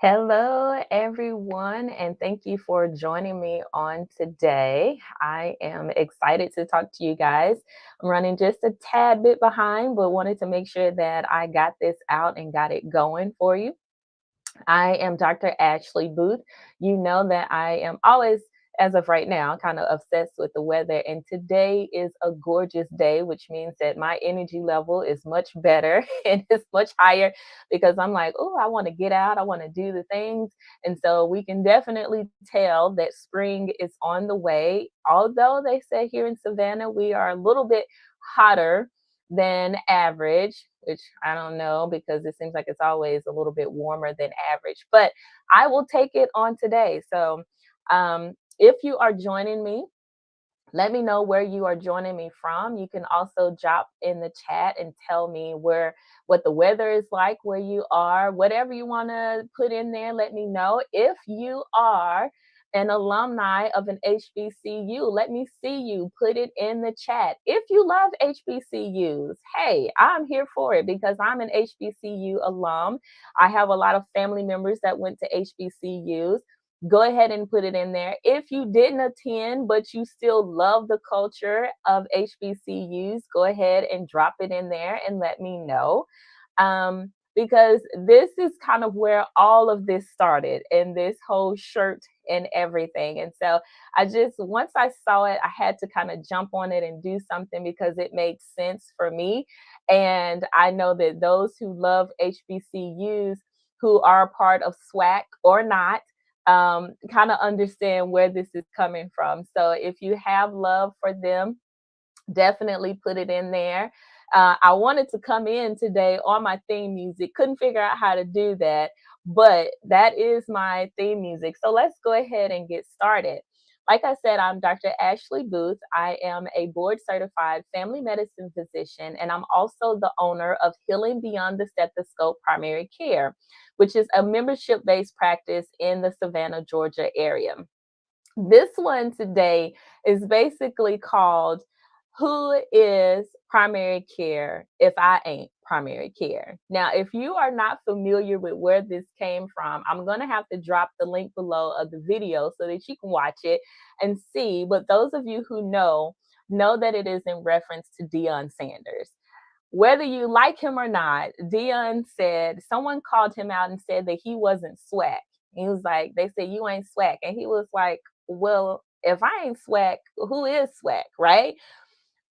Hello, everyone, and thank you for joining me on today. I am excited to talk to you guys. I'm running just a tad bit behind, but wanted to make sure that I got this out and got it going for you. I am Dr. Ashley Booth. You know that I am always, as of right now, kind of obsessed with the weather. And today is a gorgeous day, which means that my energy level is much better and it's much higher because I'm like, oh, I want to get out. I want to do the things. And so we can definitely tell that spring is on the way. Although they say here in Savannah, we are a little bit hotter than average, which I don't know because it seems like it's always a little bit warmer than average, but I will take it on today. So, if you are joining me, let me know where you are joining me from. You can also drop in the chat and tell me what the weather is like where you are. Whatever you want to put in there, let me know. If you are an alumni of an HBCU, let me see you. Put it in the chat. If you love HBCUs, hey, I'm here for it because I'm an HBCU alum. I have a lot of family members that went to HBCUs. Go ahead and put it in there. If you didn't attend, but you still love the culture of HBCUs, go ahead and drop it in there and let me know. Because this is kind of where all of this started and this whole shirt and everything. And so once I saw it, I had to kind of jump on it and do something because it made sense for me. And I know that those who love HBCUs, who are a part of SWAC or not, kind of understand where this is coming from. So if you have love for them, definitely put it in there. I wanted to come in today on my theme music, couldn't figure out how to do that, but that is my theme music. So let's go ahead and get started. Like I said, I'm Dr. Ashley Booth. I am a board certified family medicine physician, and I'm also the owner of Healing Beyond the Stethoscope Primary Care, which is a membership based practice in the Savannah, Georgia area. This one today is basically called Who is Primary Care If I Ain't Primary Care? Now, if you are not familiar with where this came from, I'm going to have to drop the link below of the video so that you can watch it and see. But those of you who know that it is in reference to Deion Sanders. Whether you like him or not, Dion said someone called him out and said that he wasn't swag. He was like, they said you ain't swag. And he was like, well, if I ain't swag, who is swag, right?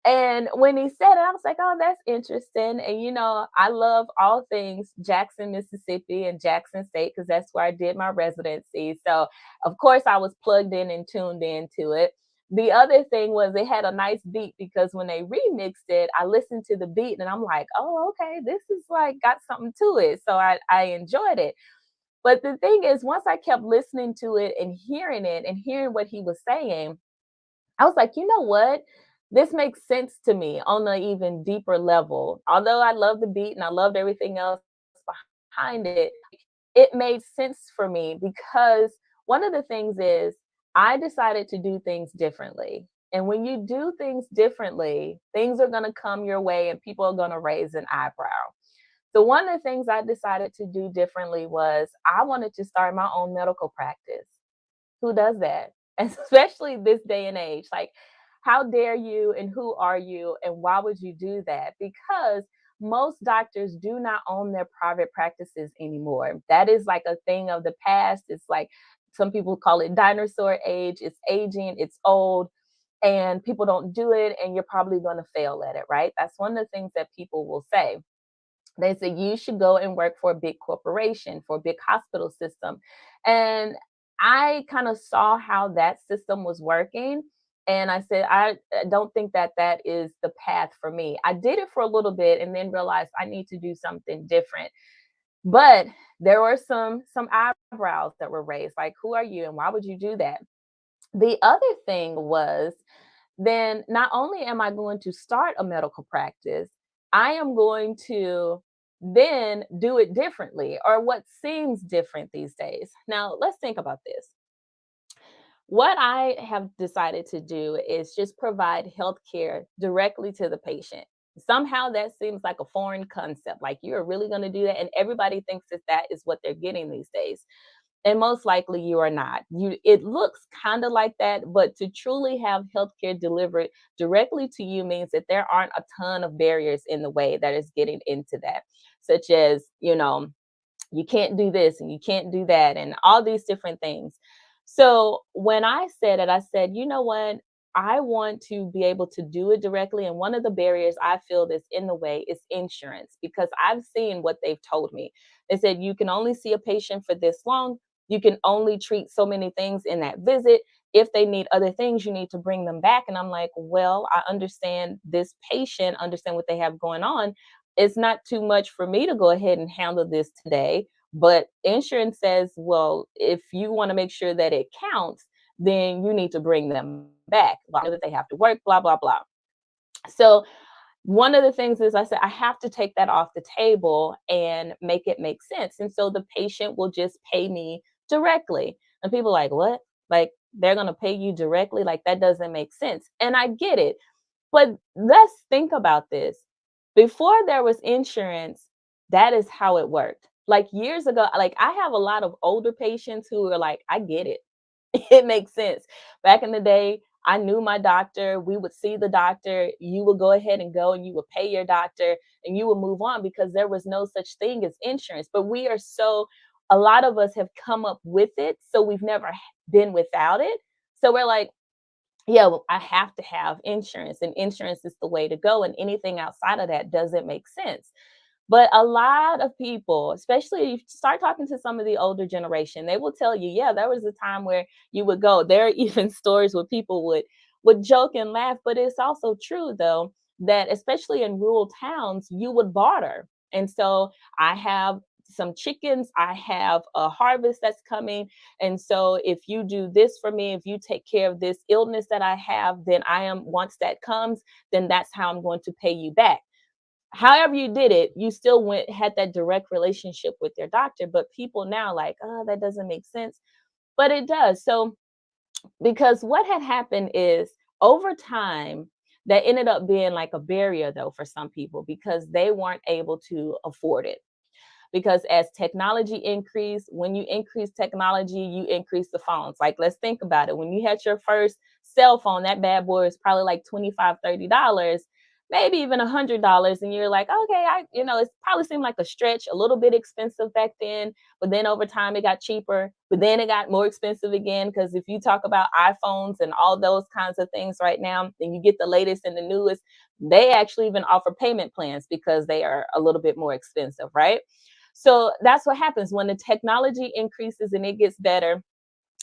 And when he said it, I was like, oh, that's interesting. And I love all things Jackson, Mississippi and Jackson State because that's where I did my residency. So, of course, I was plugged in and tuned into it. The other thing was it had a nice beat because when they remixed it, I listened to the beat and I'm like, oh, okay, this is like got something to it. So I enjoyed it. But the thing is, once I kept listening to it and hearing what he was saying, I was like, you know what? This makes sense to me on an even deeper level. Although I love the beat and I loved everything else behind it, it made sense for me because one of the things is I decided to do things differently. And when you do things differently, things are going to come your way and people are going to raise an eyebrow. So, one of the things I decided to do differently was I wanted to start my own medical practice. Who does that? Especially this day and age. Like, how dare you and who are you and why would you do that? Because most doctors do not own their private practices anymore. That is like a thing of the past. It's like some people call it dinosaur age. It's aging, it's old, and people don't do it, and you're probably going to fail at it, right? That's one of the things that people will say. They say you should go and work for a big corporation, for a big hospital system. And I kind of saw how that system was working. And I said, I don't think that that is the path for me. I did it for a little bit and then realized I need to do something different. But there were some eyebrows that were raised, like, who are you and why would you do that? The other thing was then not only am I going to start a medical practice, I am going to then do it differently or what seems different these days. Now, let's think about this. What I have decided to do is just provide health care directly to the patient. Somehow that seems like a foreign concept. Like, you're really going to do that? And everybody thinks that that is what they're getting these days. And most likely you are not. It looks kind of like that, but to truly have healthcare delivered directly to you means that there aren't a ton of barriers in the way that is getting into that, such as, you can't do this and you can't do that and all these different things. So when I said it, I said, you know what? I want to be able to do it directly. And one of the barriers I feel that's in the way is insurance, because I've seen what they've told me. They said you can only see a patient for this long. You can only treat so many things in that visit. If they need other things, you need to bring them back. And I'm like, well, I understand this patient, understand what they have going on. It's not too much for me to go ahead and handle this today. But insurance says, well, if you want to make sure that it counts, then you need to bring them back. I know that they have to work, blah, blah, blah. So one of the things is I said, I have to take that off the table and make it make sense. And so the patient will just pay me directly. And people are like, what? Like, they're going to pay you directly? Like, that doesn't make sense. And I get it. But let's think about this. Before there was insurance, that is how it worked. Like, years ago, like, I have a lot of older patients who are like, I get it. It makes sense. Back in the day, I knew my doctor. We would see the doctor. You would go ahead and go and you would pay your doctor and you would move on because there was no such thing as insurance. But a lot of us have come up with it. So we've never been without it. So we're like, yeah, well, I have to have insurance, and insurance is the way to go. And anything outside of that doesn't make sense. But a lot of people, especially if you start talking to some of the older generation, they will tell you, yeah, there was a time where you would go. There are even stories where people would joke and laugh, but it's also true though that especially in rural towns, you would barter. And so I have some chickens, I have a harvest that's coming. And so if you do this for me, if you take care of this illness that I have, then once that comes, then that's how I'm going to pay you back. However you did it, you still had that direct relationship with your doctor. But people now like, oh, that doesn't make sense. But it does. So because what had happened is over time, that ended up being like a barrier though for some people because they weren't able to afford it. Because as technology increased, when you increase technology, you increase the phones. Like, let's think about it. When you had your first cell phone, that bad boy is probably like $25, $30, maybe even $100. And you're like, okay, it probably seemed like a stretch, a little bit expensive back then. But then over time, it got cheaper. But then it got more expensive again. Because if you talk about iPhones and all those kinds of things right now, then you get the latest and the newest. They actually even offer payment plans because they are a little bit more expensive, right? So that's what happens when the technology increases and it gets better.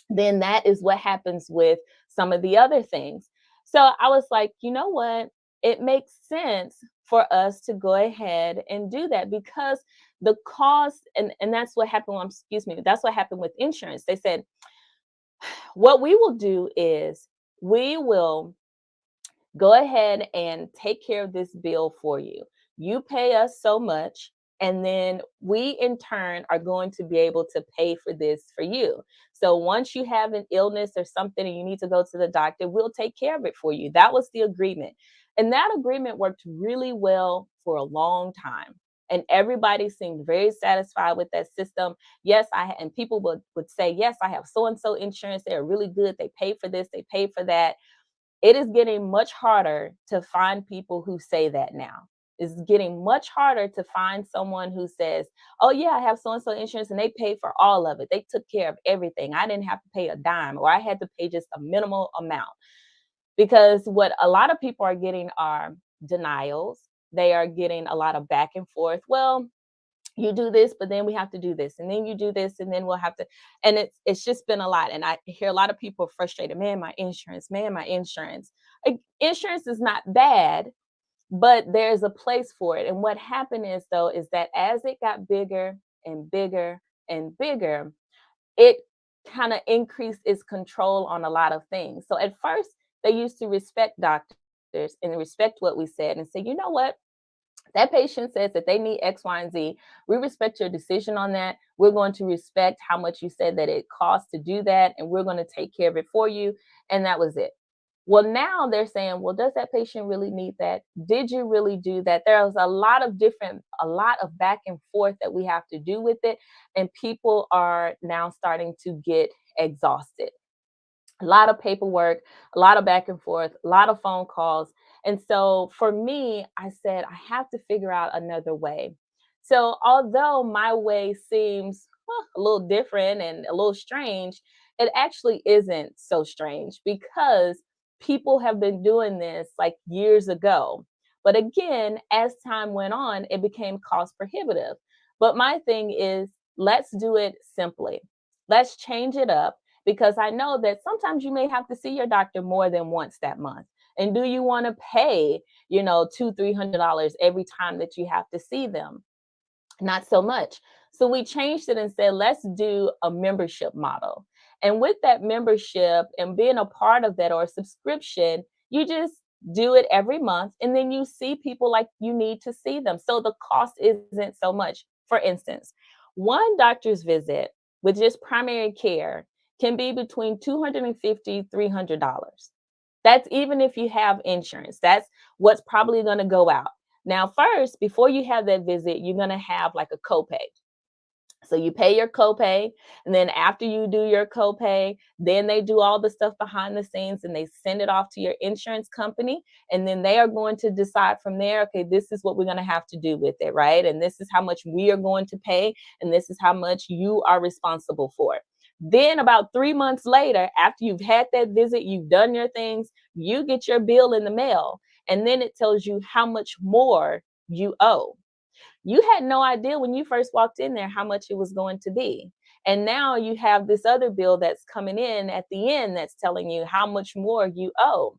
Then that is what happens with some of the other things. So I was like, you know what? It makes sense for us to go ahead and do that because the cost, and that's what happened. Excuse me, that's what happened with insurance. They said, what we will do is we will go ahead and take care of this bill for you. You pay us so much, and then we in turn are going to be able to pay for this for you. So once you have an illness or something and you need to go to the doctor, we'll take care of it for you. That was the agreement. And that agreement worked really well for a long time. And everybody seemed very satisfied with that system. Yes, and people would say, yes, I have so and so insurance. They're really good. They pay for this, they pay for that. It is getting much harder to find people who say that now. It's getting much harder to find someone who says, oh, yeah, I have so and so insurance and they paid for all of it. They took care of everything. I didn't have to pay a dime or I had to pay just a minimal amount. Because what a lot of people are getting are denials. They are getting a lot of back and forth. Well, you do this, but then we have to do this, and then you do this, and then we'll have to. And it's just been a lot. And I hear a lot of people frustrated. Man, my insurance. Man, my insurance. Insurance is not bad, but there's a place for it. And what happened is though is that as it got bigger and bigger and bigger, it kind of increased its control on a lot of things. So at first, they used to respect doctors and respect what we said and say, you know what? That patient says that they need X, Y, and Z. We respect your decision on that. We're going to respect how much you said that it costs to do that, and we're going to take care of it for you. And that was it. Well, now they're saying, well, does that patient really need that? Did you really do that? There's a lot of back and forth that we have to do with it. And people are now starting to get exhausted. A lot of paperwork, a lot of back and forth, a lot of phone calls. And so for me, I said, I have to figure out another way. So although my way seems a little different and a little strange, it actually isn't so strange because people have been doing this like years ago. But again, as time went on, it became cost prohibitive. But my thing is, let's do it simply. Let's change it up because I know that sometimes you may have to see your doctor more than once that month. And do you want to pay, $200, $300 every time that you have to see them? Not so much. So we changed it and said, let's do a membership model. And with that membership and being a part of that or a subscription, you just do it every month and then you see people like you need to see them. So the cost isn't so much. For instance, one doctor's visit with just primary care can be between $250, $300. That's even if you have insurance. That's what's probably going to go out. Now, first, before you have that visit, you're going to have like a copay. So you pay your copay, and then after you do your copay, then they do all the stuff behind the scenes and they send it off to your insurance company. And then they are going to decide from there, okay, this is what we're going to have to do with it, right? And this is how much we are going to pay, and this is how much you are responsible for. Then, about 3 months later, after you've had that visit, you've done your things, you get your bill in the mail, and then it tells you how much more you owe. You had no idea when you first walked in there how much it was going to be. And now you have this other bill that's coming in at the end that's telling you how much more you owe.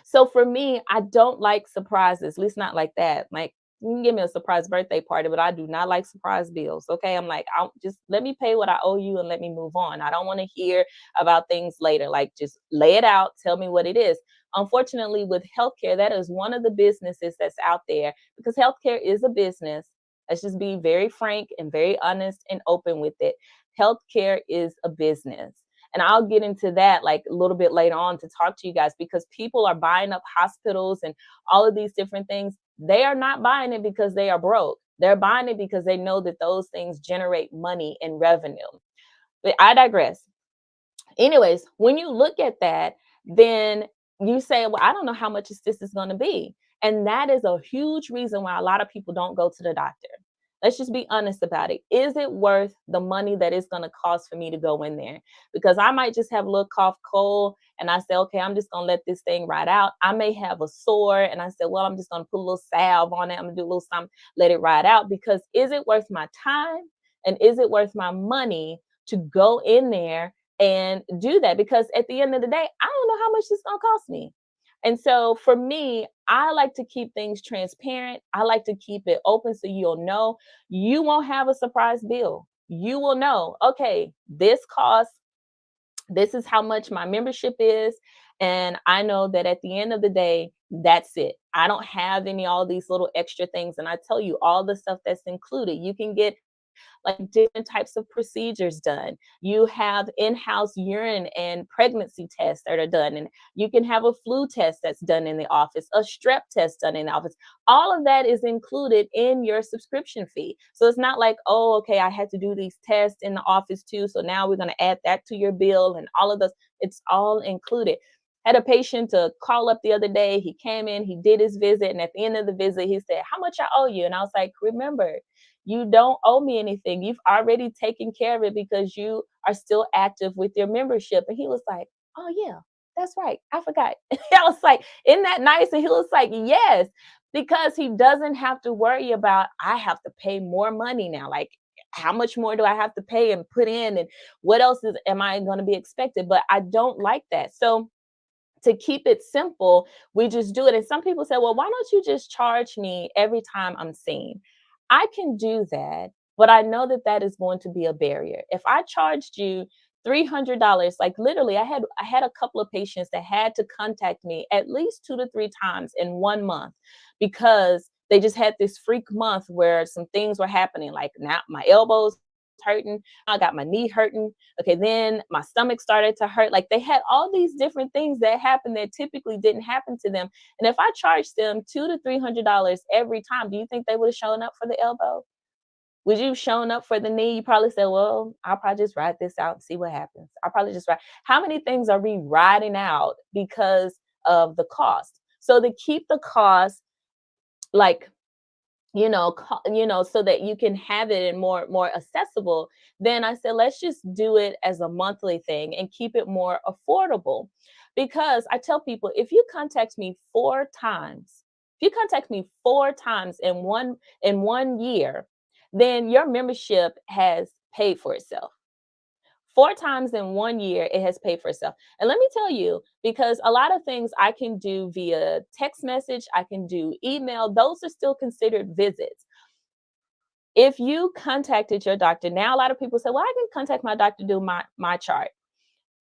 So for me, I don't like surprises, at least not like that. Like, you can give me a surprise birthday party, but I do not like surprise bills. Okay. I'm like, I'll just let me pay what I owe you and let me move on. I don't want to hear about things later. Like, just lay it out, tell me what it is. Unfortunately, with healthcare, that is one of the businesses that's out there because healthcare is a business. Let's just be very frank and very honest and open with it. Healthcare is a business. And I'll get into that like a little bit later on to talk to you guys because people are buying up hospitals and all of these different things. They are not buying it because they are broke. They're buying it because they know that those things generate money and revenue. But I digress. Anyways, when you look at that, then you say, well, I don't know how much this is going to be. And that is a huge reason why a lot of people don't go to the doctor. Let's just be honest about it. Is it worth the money that it's going to cost for me to go in there? Because I might just have a little cough, cold, and I say, okay, I'm just going to let this thing ride out. I may have a sore, and I say, well, I'm just going to put a little salve on it. I'm going to do a little something, let it ride out. Because is it worth my time? And is it worth my money to go in there and do that? Because at the end of the day, I don't know how much this is going to cost me. And so for me, I like to keep things transparent. I like to keep it open so you'll know. You won't have a surprise bill. You will know, okay, this costs, this is how much my membership is. And I know that at the end of the day, that's it. I don't have all these little extra things. And I tell you all the stuff that's included. You can get like different types of procedures done. You have in-house urine and pregnancy tests that are done, and you can have a flu test that's done in the office, a strep test done in the office. All of that is included in your subscription fee. So it's not like, oh, okay, I had to do these tests in the office too, so now we're going to add that to your bill and all of those. It's all included. Had a patient to call up the other day. He came in, he did his visit, and at the end of the visit, he said, how much I owe you? And I was like, remember, you don't owe me anything. You've already taken care of it because you are still active with your membership. And he was like, oh, yeah, that's right. I forgot. I was like, isn't that nice? And he was like, yes, because he doesn't have to worry about, I have to pay more money now. Like, how much more do I have to pay and put in? And what else am I going to be expected? But I don't like that. So, to keep it simple, we just do it. And some people say, well, why don't you just charge me every time I'm seen? I can do that, but I know that that is going to be a barrier. If I charged you $300, like literally, I had a couple of patients that had to contact me at least 2 to 3 times in 1 month because they just had this freak month where some things were happening. Like now my elbows hurting. I got my knee hurting. Okay, then my stomach started to hurt. Like they had all these different things that happened that typically didn't happen to them. And if I charged them $200 to $300 every time, do you think they would have shown up for the elbow? Would you have shown up for the knee? You probably said, well, I'll probably just ride this out and see what happens. I'll probably just ride. How many things are we riding out because of the cost? So to keep the cost like so that you can have it and more accessible, then I said let's just do it as a monthly thing and keep it more affordable. Because I tell people, if you contact me 4 times, if you contact me 4 times in one year, then your membership has paid for itself. 4 times in one year, it has paid for itself. And let me tell you, because a lot of things I can do via text message, I can do email, those are still considered visits. If you contacted your doctor, now a lot of people say, well, I can contact my doctor to do my chart.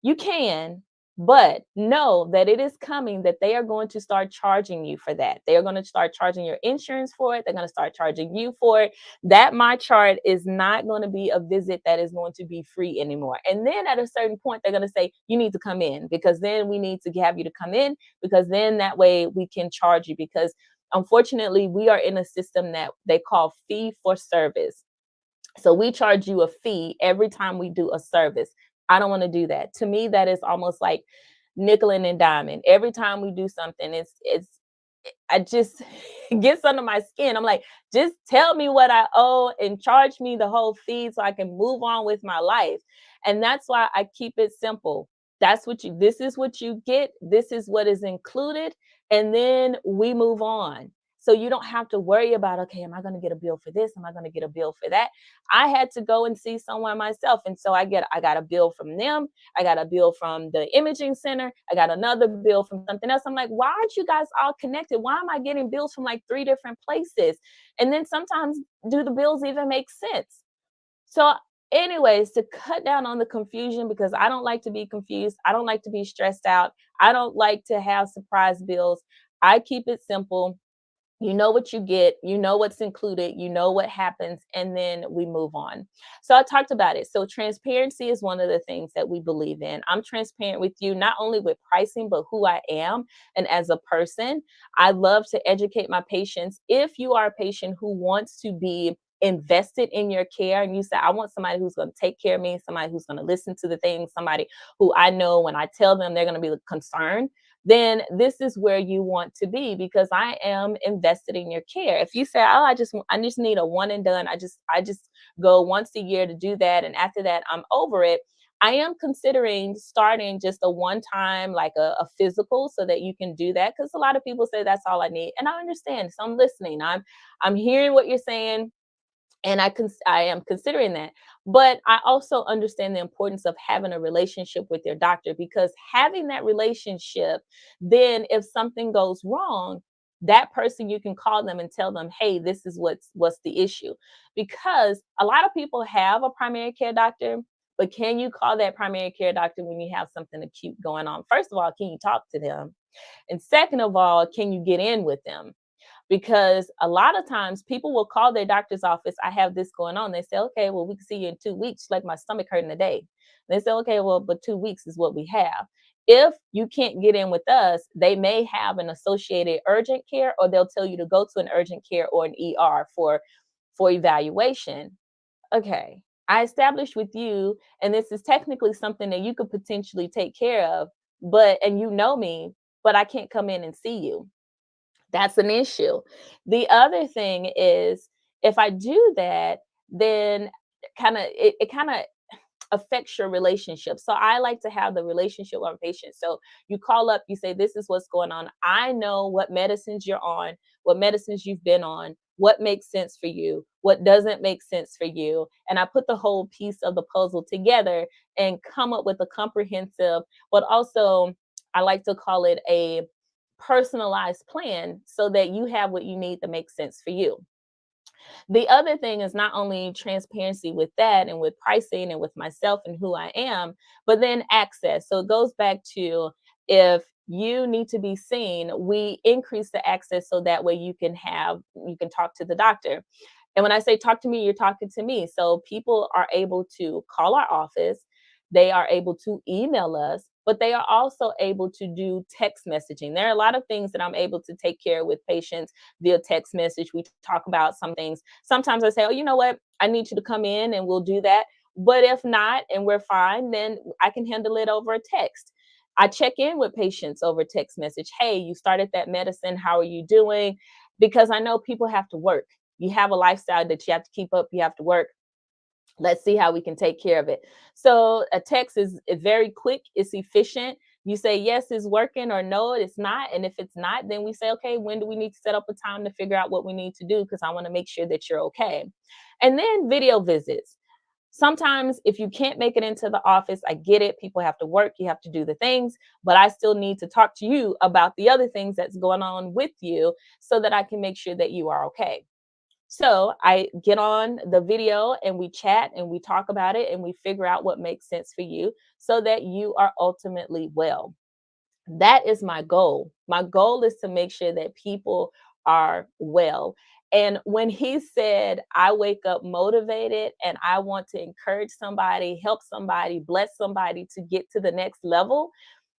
You can, but know that it is coming, that they are going to start charging you for that. They are going to start charging your insurance for it. They're going to start charging you for it. That my chart is not going to be a visit that is going to be free anymore. And then at a certain point, they're going to say, you need to come in, because then we need to have you to come in, because then that way we can charge you. Because unfortunately, we are in a system that they call fee for service. So we charge you a fee every time we do a service. I don't want to do that. To me, that is almost like nickel and diamond. Every time we do something, it's I just it gets under my skin. I'm like, just tell me what I owe and charge me the whole fee so I can move on with my life. And that's why I keep it simple. This is what you get. This is what is included. And then we move on. So you don't have to worry about, okay, am I going to get a bill for this? Am I going to get a bill for that? I had to go and see someone myself. And so I got a bill from them. I got a bill from the imaging center. I got another bill from something else. I'm like, why aren't you guys all connected? Why am I getting bills from like 3 different places? And then sometimes, do the bills even make sense? So, anyways, to cut down on the confusion, because I don't like to be confused, I don't like to be stressed out, I don't like to have surprise bills. I keep it simple. You know what you get, you know what's included, you know what happens, and then we move on. So I talked about it. So transparency is one of the things that we believe in. I'm transparent with you, not only with pricing, but who I am and as a person. I love to educate my patients. If you are a patient who wants to be invested in your care, and you say, I want somebody who's going to take care of me, somebody who's going to listen to the things, somebody who I know when I tell them they're going to be concerned, then this is where you want to be, because I am invested in your care. If you say, "Oh, I just need a one and done. I just go once a year to do that, and after that I'm over it." I am considering starting just a one time, like a physical, so that you can do that, because a lot of people say that's all I need, and I understand. So I'm listening. I'm hearing what you're saying, and I am considering that. But I also understand the importance of having a relationship with your doctor, because having that relationship, then if something goes wrong, that person, you can call them and tell them, hey, this is what's the issue. Because a lot of people have a primary care doctor, but can you call that primary care doctor when you have something acute going on? First of all, can you talk to them? And second of all, can you get in with them? Because a lot of times people will call their doctor's office, I have this going on. They say, okay, well, we can see you in 2 weeks. Like, my stomach hurting today. They say, okay, well, but 2 weeks is what we have. If you can't get in with us, they may have an associated urgent care, or they'll tell you to go to an urgent care or an ER for evaluation. Okay, I established with you, and this is technically something that you could potentially take care of, and you know me, but I can't come in and see you. That's an issue. The other thing is, if I do that, then it kind of affects your relationship. So I like to have the relationship with a patient. So you call up, you say, this is what's going on. I know what medicines you're on, what medicines you've been on, what makes sense for you, what doesn't make sense for you. And I put the whole piece of the puzzle together and come up with a comprehensive, but also I like to call it a personalized plan, so that you have what you need that makes sense for you. The other thing is not only transparency with that and with pricing and with myself and who I am, but then access. So it goes back to, if you need to be seen, we increase the access so that way you can talk to the doctor. And when I say talk to me, you're talking to me. So people are able to call our office, they are able to email us, but they are also able to do text messaging. There are a lot of things that I'm able to take care of with patients via text message. We talk about some things. Sometimes I say, oh, you know what? I need you to come in and we'll do that. But if not, and we're fine, then I can handle it over a text. I check in with patients over text message. Hey, you started that medicine. How are you doing? Because I know people have to work. You have a lifestyle that you have to keep up, you have to work. Let's see how we can take care of it. So a text is very quick, it's efficient. You say yes, it's working, or no, it's not. And if it's not, then we say, okay, when do we need to set up a time to figure out what we need to do? Because I want to make sure that you're okay. And then video visits. Sometimes if you can't make it into the office, I get it. People have to work, you have to do the things, but I still need to talk to you about the other things that's going on with you so that I can make sure that you are okay. So I get on the video and we chat and we talk about it and we figure out what makes sense for you so that you are ultimately well. That is my goal. My goal is to make sure that people are well. And when he said, I wake up motivated and I want to encourage somebody, help somebody, bless somebody to get to the next level,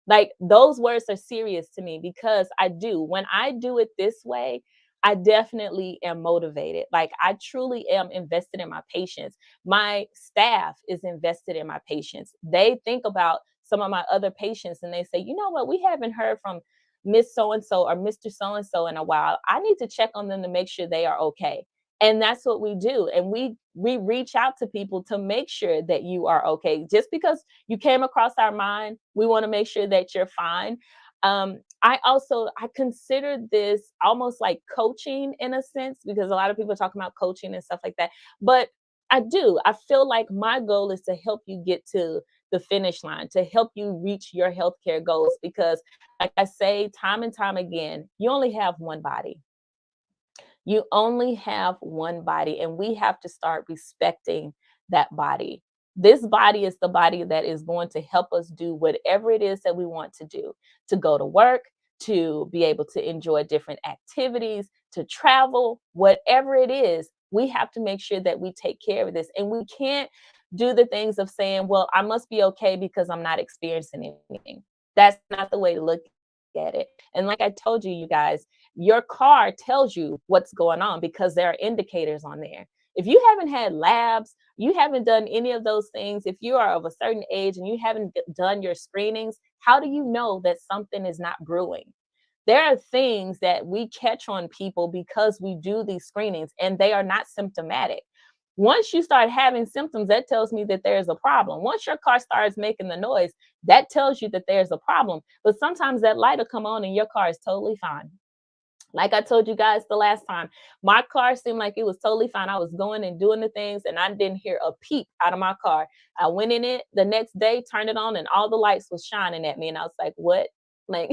like those words are serious to me because I do. When I do it this way, I definitely am motivated. Like I truly am invested in my patients. My staff is invested in my patients. They think about some of my other patients and they say, you know what, we haven't heard from Miss So and so or Mr. So and so in a while. I need to check on them to make sure they are okay. And that's what we do. And we reach out to people to make sure that you are okay. Just because you came across our mind, we want to make sure that you're fine. I consider this almost like coaching in a sense because a lot of people talk about coaching and stuff like that. But I do. I feel like my goal is to help you get to the finish line, to help you reach your healthcare goals. Because, like I say time and time again, you only have one body. You only have one body, and we have to start respecting that body. This body is the body that is going to help us do whatever it is that we want to do, to go to work, to be able to enjoy different activities, to travel, whatever it is. We have to make sure that we take care of this. And we can't do the things of saying, well, I must be okay because I'm not experiencing anything. That's not the way to look at it. And like I told you, you guys, your car tells you what's going on because there are indicators on there. If you haven't had labs, you haven't done any of those things, if you are of a certain age and you haven't done your screenings, how do you know that something is not brewing? There are things that we catch on people because we do these screenings and they are not symptomatic. Once you start having symptoms, that tells me that there's a problem. Once your car starts making the noise, that tells you that there's a problem. But sometimes that light will come on and your car is totally fine. Like I told you guys the last time, my car seemed like it was totally fine. I was going and doing the things, and I didn't hear a peep out of my car. I went in it the next day, turned it on, and all the lights was shining at me. And I was like, what? Like,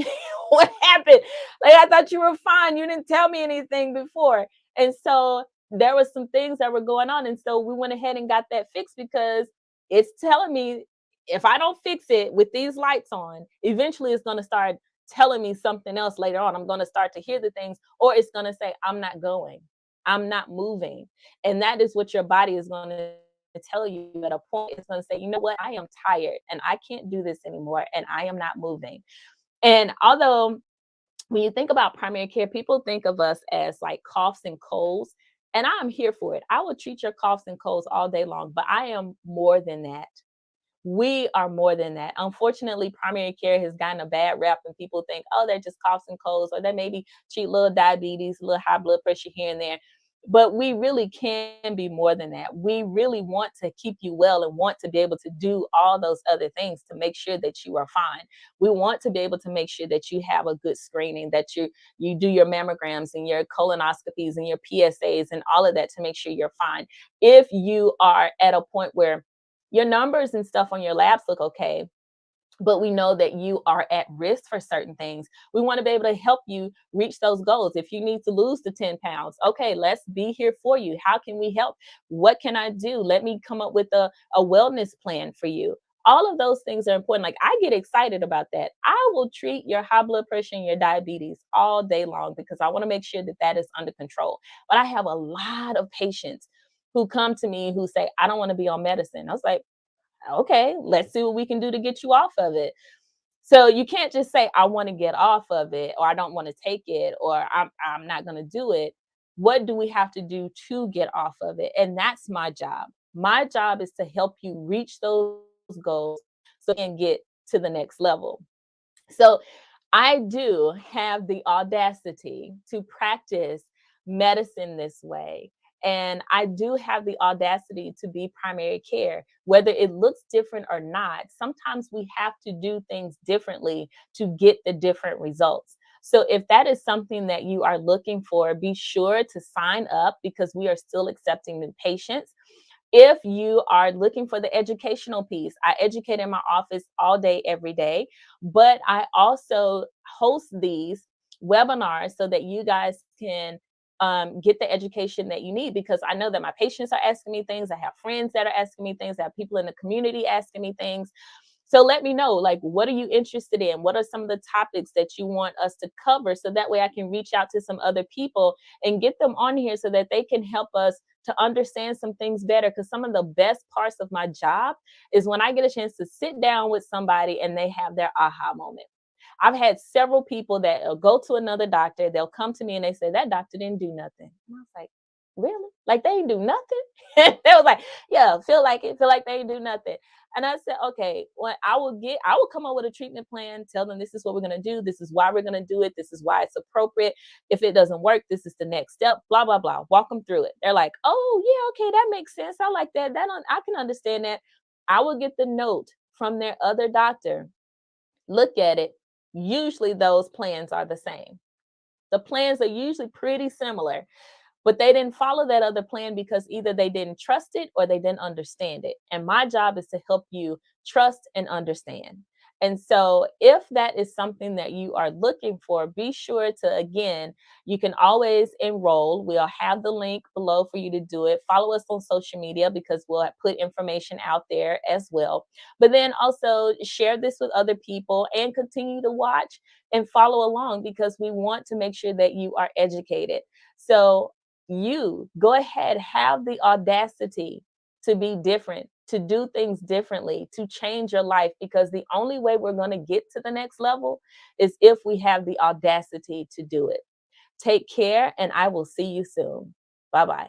what happened? Like, I thought you were fine. You didn't tell me anything before. And so there was some things that were going on. And so we went ahead and got that fixed because it's telling me if I don't fix it with these lights on, eventually it's going to start telling me something else later on. I'm going to start to hear the things, or it's going to say, I'm not going, I'm not moving. And that is what your body is going to tell you at a point. It's going to say, you know what, I am tired and I can't do this anymore and I am not moving. And although when you think about primary care, people think of us as like coughs and colds. And I'm here for it. I will treat your coughs and colds all day long, but I am more than that. We are more than that. Unfortunately, primary care has gotten a bad rap, and people think, oh, they're just coughs and colds, or they maybe treat little diabetes, a little high blood pressure here and there. But we really can be more than that. We really want to keep you well and want to be able to do all those other things to make sure that you are fine. We want to be able to make sure that you have a good screening, that you do your mammograms and your colonoscopies and your PSAs and all of that to make sure you're fine. If you are at a point where your numbers and stuff on your labs look okay, but we know that you are at risk for certain things. We want to be able to help you reach those goals. If you need to lose the 10 pounds, okay, let's be here for you. How can we help? What can I do? Let me come up with a wellness plan for you. All of those things are important. Like I get excited about that. I will treat your high blood pressure and your diabetes all day long because I want to make sure that that is under control. But I have a lot of patients who come to me who say, I don't want to be on medicine. I was like, okay, let's see what we can do to get you off of it. So you can't just say, I want to get off of it, or I don't want to take it, or I'm not going to do it. What do we have to do to get off of it? And that's my job. My job is to help you reach those goals so you can get to the next level. So I do have the audacity to practice medicine this way. And I do have the audacity to be primary care, whether it looks different or not. Sometimes we have to do things differently to get the different results. So, if that is something that you are looking for, be sure to sign up because we are still accepting new patients. If you are looking for the educational piece, I educate in my office all day, every day, but I also host these webinars so that you guys can get the education that you need because I know that my patients are asking me things. I have friends that are asking me things. I have people in the community asking me things. So let me know, like, what are you interested in? What are some of the topics that you want us to cover? So that way I can reach out to some other people and get them on here so that they can help us to understand some things better. Because some of the best parts of my job is when I get a chance to sit down with somebody and they have their aha moment. I've had several people that go to another doctor, they'll come to me and they say, that doctor didn't do nothing. And I was like, really? Like they didn't do nothing? They was like, yeah, feel like they didn't do nothing. And I said, okay, well, I will come up with a treatment plan, tell them this is what we're gonna do, this is why we're gonna do it, this is why it's appropriate. If it doesn't work, this is the next step, blah, blah, blah. Walk them through it. They're like, oh yeah, okay, that makes sense. I like that. I can understand that. I will get the note from their other doctor, look at it. Usually those plans are the same. The plans are usually pretty similar, but they didn't follow that other plan because either they didn't trust it or they didn't understand it. And my job is to help you trust and understand. And so, if that is something that you are looking for, be sure to, again, you can always enroll. We'll have the link below for you to do it. Follow us on social media because we'll put information out there as well. But then also share this with other people and continue to watch and follow along because we want to make sure that you are educated. So, you go ahead, have the audacity to be different, to do things differently, to change your life, because the only way we're going to get to the next level is if we have the audacity to do it. Take care, and I will see you soon. Bye bye.